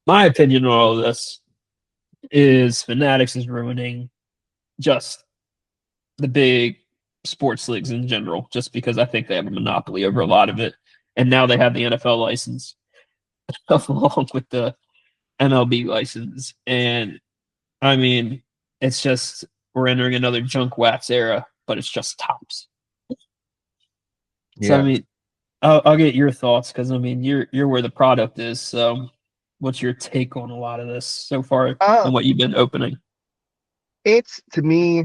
my opinion on all of this is Fanatics is ruining just the big sports leagues in general, just because I think they have a monopoly over a lot of it. And now they have the NFL license along with the MLB license. And I mean, it's just we're entering another junk wax era, but it's just tops. So I Yeah. mean, I'll get your thoughts because I mean you're where the product is. So what's your take on a lot of this so far Uh, and what you've been opening? it's to me,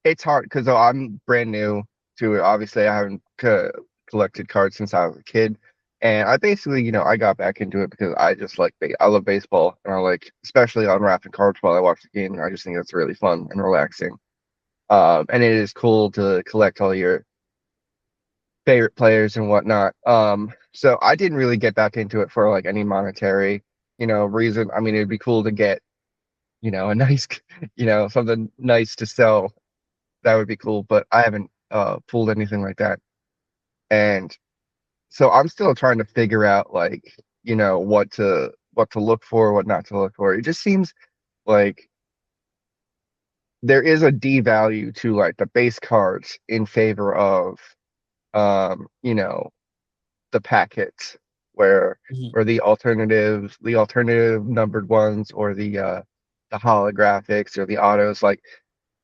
it's hard because I'm brand new to it. Obviously, I haven't collected cards since I was a kid, and I basically, I got back into it because I just like I love baseball, and I like especially unwrapping cards while I watch the game. I just think that's really fun and relaxing. And it is cool to collect all your favorite players and whatnot. So I didn't really get back into it for like any monetary, reason. I mean, it'd be cool to get, a nice, something nice to sell. That would be cool, but I haven't pulled anything like that. And so I'm still trying to figure out like, what to look for, what not to look for. It just seems like there is a devalue to like the base cards in favor of the packets where Mhm. or the alternative numbered ones or the holographics or the autos. Like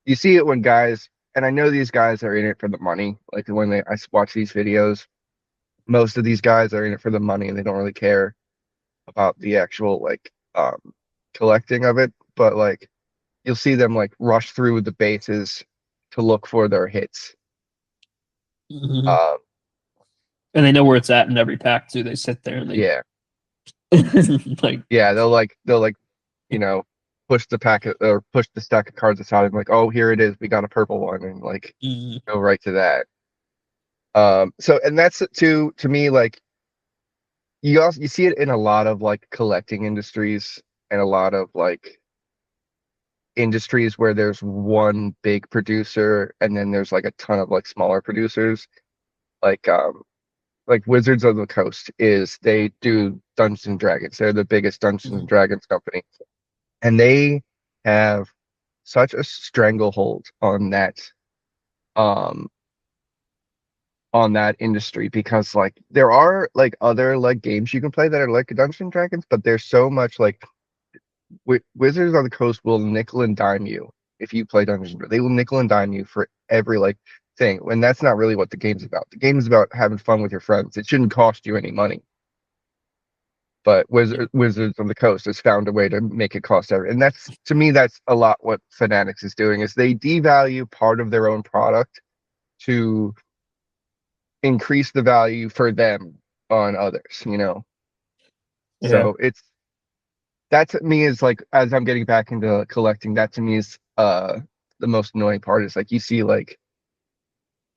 you see it when guys, and I know these guys are in it for the money. Like when I watch these videos, most of these guys are in it for the money and they don't really care about the actual like collecting of it. But like you'll see them like rush through the bases to look for their hits. Mhm. Um, And they know where it's at in every pack too. They sit there and they yeah, like yeah, they'll like you know push the packet or push the stack of cards aside and like, oh, here it is, we got a purple one, and like mhm. go right to that. So and that's to me like you see it in a lot of like collecting industries and a lot of like industries where there's one big producer and then there's like a ton of like smaller producers like like Wizards of the Coast is they do Dungeons and Dragons. They're the biggest Dungeons and Mhm. Dragons company, and they have such a stranglehold um on that industry because like there are like other like games you can play that are like Dungeons and Dragons, but there's so much like Wizards of the Coast will nickel and dime you if you play Dungeons. They will nickel and dime you for every like thing, when that's not really what the game's about. The game is about having fun with your friends. It shouldn't cost you any money. But Wizards of the Coast has found a way to make it cost every, and that's to me that's a lot what Fanatics is doing is they devalue part of their own product to increase the value for them on others. Yeah. So it's that to me is like as I'm getting back into collecting, that to me is the most annoying part is like you see like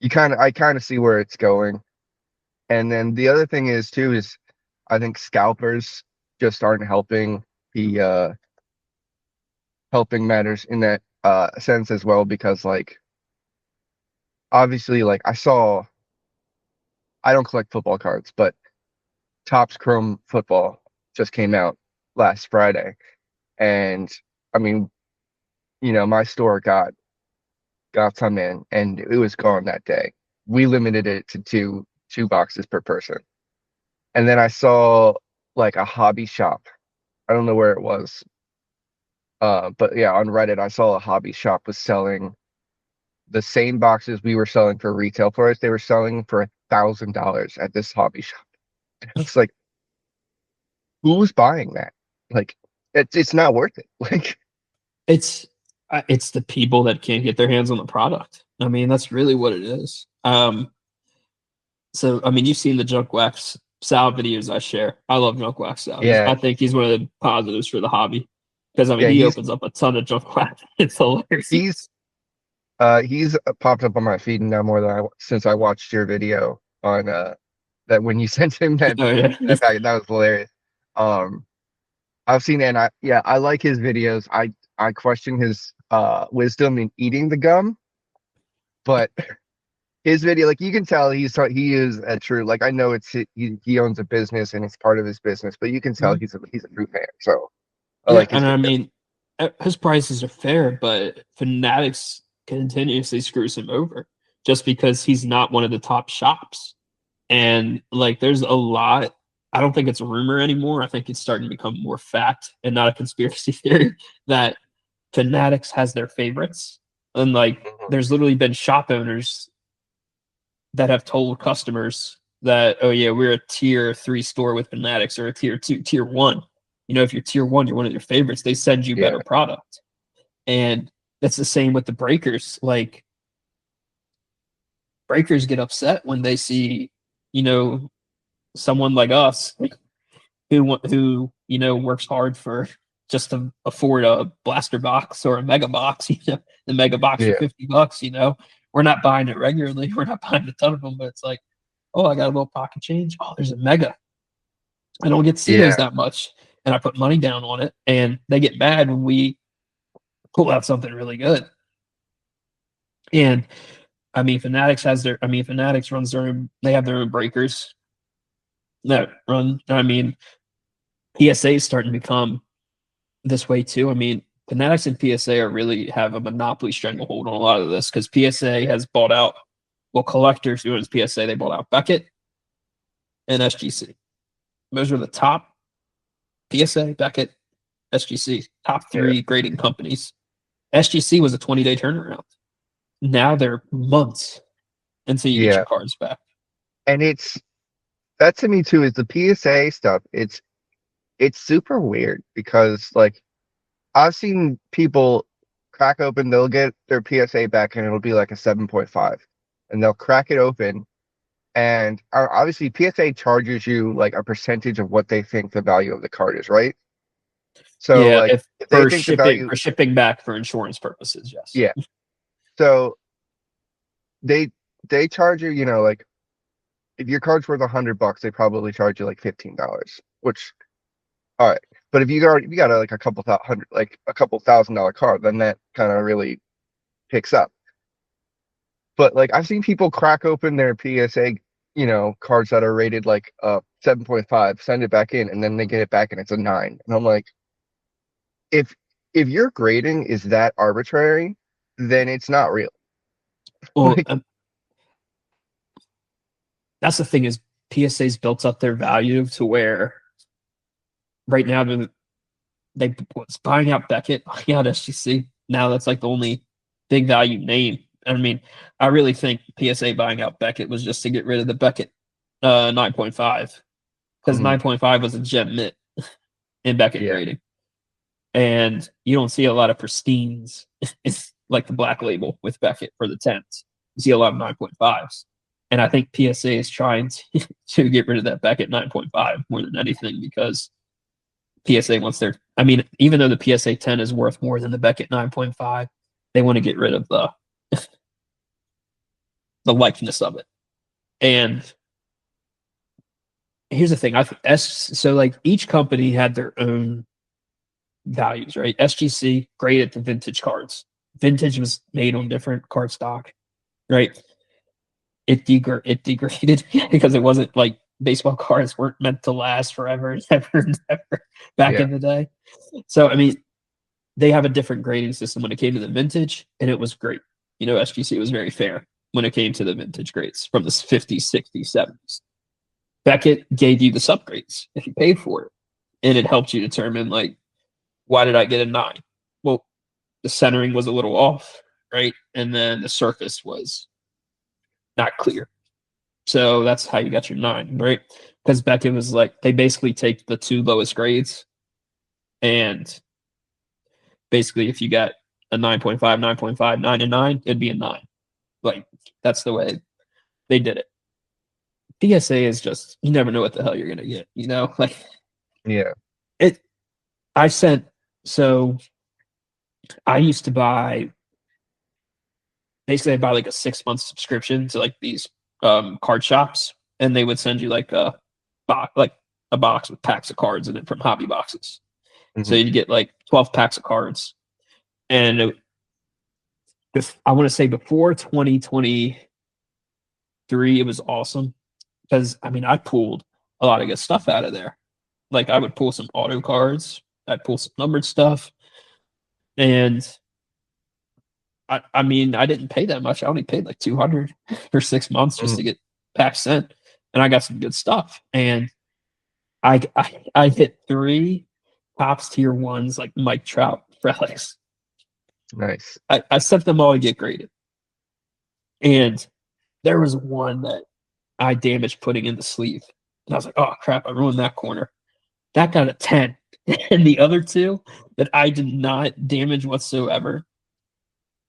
I kind of see where it's going. And then the other thing is too is I think scalpers just aren't the helping matters in that sense as well because like obviously like I don't collect football cards, but Topps Chrome Football just came out last Friday. And I mean, my store got some in and it was gone that day. We limited it to two boxes per person. And then I saw like a hobby shop. I don't know where it was. But yeah, on Reddit I saw a hobby shop was selling the same boxes we were selling for retail price. They were selling for $1,000 at this hobby shop. It's like, who's buying that? Like, it's not worth it. Like, It's it's the people that can't get their hands on the product. I mean, that's really what it is. So I mean, you've seen the junk wax Sal videos I share. I love junk wax Sal. yeah, I think he's one of the positives for the hobby because I mean, yeah, he opens up a ton of junk wax. It's hilarious. he's he's popped up on my feed now more than since I watched your video on that when you sent him Oh yeah. that packet. That was hilarious. Um, I've seen it and I like his videos. I question his wisdom in eating the gum, but his video, like you can tell he is a true, like I know he owns a business and it's part of his business, but you can tell Mhm. he's a true fan. So I Yeah, like his and I video. mean, his prices are fair, but Fanatics continuously screws him over just because he's not one of the top shops. And like, there's a lot. I don't think it's a rumor anymore. I think it's starting to become more fact and not a conspiracy theory that Fanatics has their favorites. And like, Mhm. there's literally been shop owners that have told customers that, oh yeah, we're a tier 3 store with Fanatics or a tier 2, tier 1. You know, if you're tier 1, you're one of their favorites. They send you better Yeah, product, and that's the same with the breakers. Like breakers get upset when they see, you know, someone like us who works hard for just to afford a blaster box or a mega box. The mega box for yeah, $50. We're not buying it regularly. We're not buying a ton of them, but it's like, oh, I got a little pocket change. Oh, there's a mega. I don't get to see those yeah, that much, and I put money down on it, and they get mad when we pull out something really good. And Fanatics runs their own. They have their own breakers that run. PSA is starting to become this way too. Fanatics and PSA are really have a monopoly stranglehold on a lot of this because PSA has bought out. Well, collectors who owns PSA, they bought out Beckett and SGC. Those are the top. PSA, Beckett, SGC, top yeah, three grading companies. SGC was a 20-day turnaround. Now they're months until you get yeah. your cards back. And it's that to me too is the PSA stuff. It's super weird because like I've seen people crack open, they'll get their PSA back and it'll be like a 7.5. And they'll crack it open and obviously PSA charges you like a percentage of what they think the value of the card is, right? So Yeah, like if if they for think the shipping value, for shipping back for insurance purposes, yes. yeah. So they they charge you, like if your card's worth $100, they probably charge you like $15, which all right. But if you got like a couple hundred, like a couple $1,000 card, then that kind of really picks up. But like I've seen people crack open their PSA, cards that are rated like 7.5, send it back in, and then they get it back and it's a 9. And I'm like, if your grading is that arbitrary, then it's not real. Well, Like, that's the thing is PSA's built up their value to where right now they was buying out Beckett, buying out SGC. Now that's like the only big value name. I really think PSA buying out Beckett was just to get rid of the Beckett 9.5 because mhm, 9.5 was a gem mint in Beckett yeah, grading. And you don't see a lot of pristines. It's like the black label with Beckett for the 10s. You see a lot of 9.5s. And I think PSA is trying to get rid of that Beckett 9.5 more than anything because PSA wants even though the PSA 10 is worth more than the Beckett 9.5, they want to get rid of the likeness of it. And here's the thing, so like each company had their own values, right? SGC, great at the vintage cards. Vintage was made on different card stock, right? It degraded because it wasn't like baseball cards weren't meant to last forever and ever and ever back yeah, in the day. So they have a different grading system when it came to the vintage, and it was great. SGC was very fair when it came to the vintage grades from the 50s, 60s, 70s. Beckett gave you the subgrades if you paid for it, and it helped you determine like why did I get a 9? Well, the centering was a little off, right? And then the surface was not clear. So that's how you got your 9, right? Because Beckett was like, they basically take the two lowest grades, and basically, if you got a 9.5, 9.5, 9 and 9, it'd be a 9. Like, that's the way they did it. PSA is just, you never know what the hell you're going to get, Like, yeah, it, I sent, so I used to buy basically I buy like a 6 month subscription to like these card shops, and they would send you like a box with packs of cards in it from hobby boxes. So mhm, you'd get like 12 packs of cards, and I want to say before 2020, 3, it was awesome because I mean I pulled a lot of good stuff out of there. Like I would pull some auto cards, I'd pull some numbered stuff, and I mean I didn't pay that much. I only paid like 200 for 6 months just Mhm. to get packs sent, and I got some good stuff. And I hit 3 tops tier ones like Mike Trout relics. Nice. I sent them all to get graded, and there was one that I damaged putting in the sleeve, and I was like, oh crap, I ruined that corner. That got a 10. And the other two that I did not damage whatsoever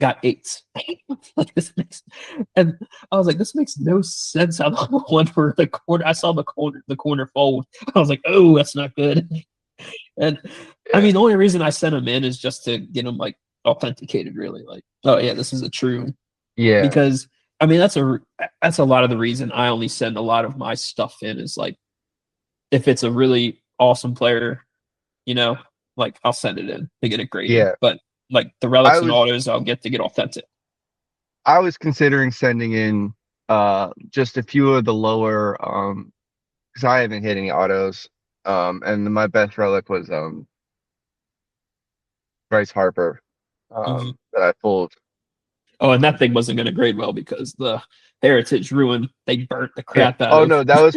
got 8s. Like this makes, and I was like, this makes no sense. How the one for the corner, I saw the corner fold. I was like, oh, that's not good. And I Yeah. mean, the only reason I sent them in is just to get them like authenticated, really. Like, oh yeah, this is a true. Yeah. Because I mean, that's a lot of the reason I only send a lot of my stuff in is like if it's a really awesome player, you know, like I'll send it in to get it graded. Yeah. But like the I relics and was autos, I'll get to get authentic. I was considering sending in just a few of the lower because I haven't hit any autos. And my best relic was Bryce Harper Mhm. that I pulled. Oh, and that thing wasn't going to grade well because the heritage ruined. They burnt the Yeah. crap out Oh of. no, that was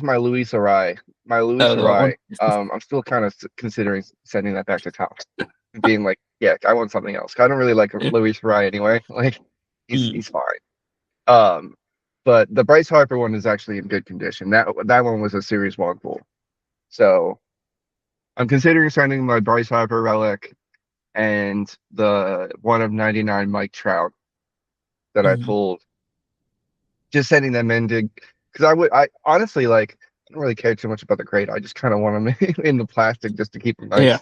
my Luis Arai. My Luis Oh, the Arai. one. I'm still kind of considering sending that back to town. Being like, yeah, I want something else. I don't really like Yeah. Luis Arai anyway. Like Mm, he's fine. Um, but the Bryce Harper one is actually in good condition. That one was a series one pull. So I'm considering sending my Bryce Harper relic and the one of 99 Mike Trout that I mm, pulled. Just sending them in to because I honestly like I don't really care too much about the crate. I just kind of want them in the plastic just to keep them yeah. nice.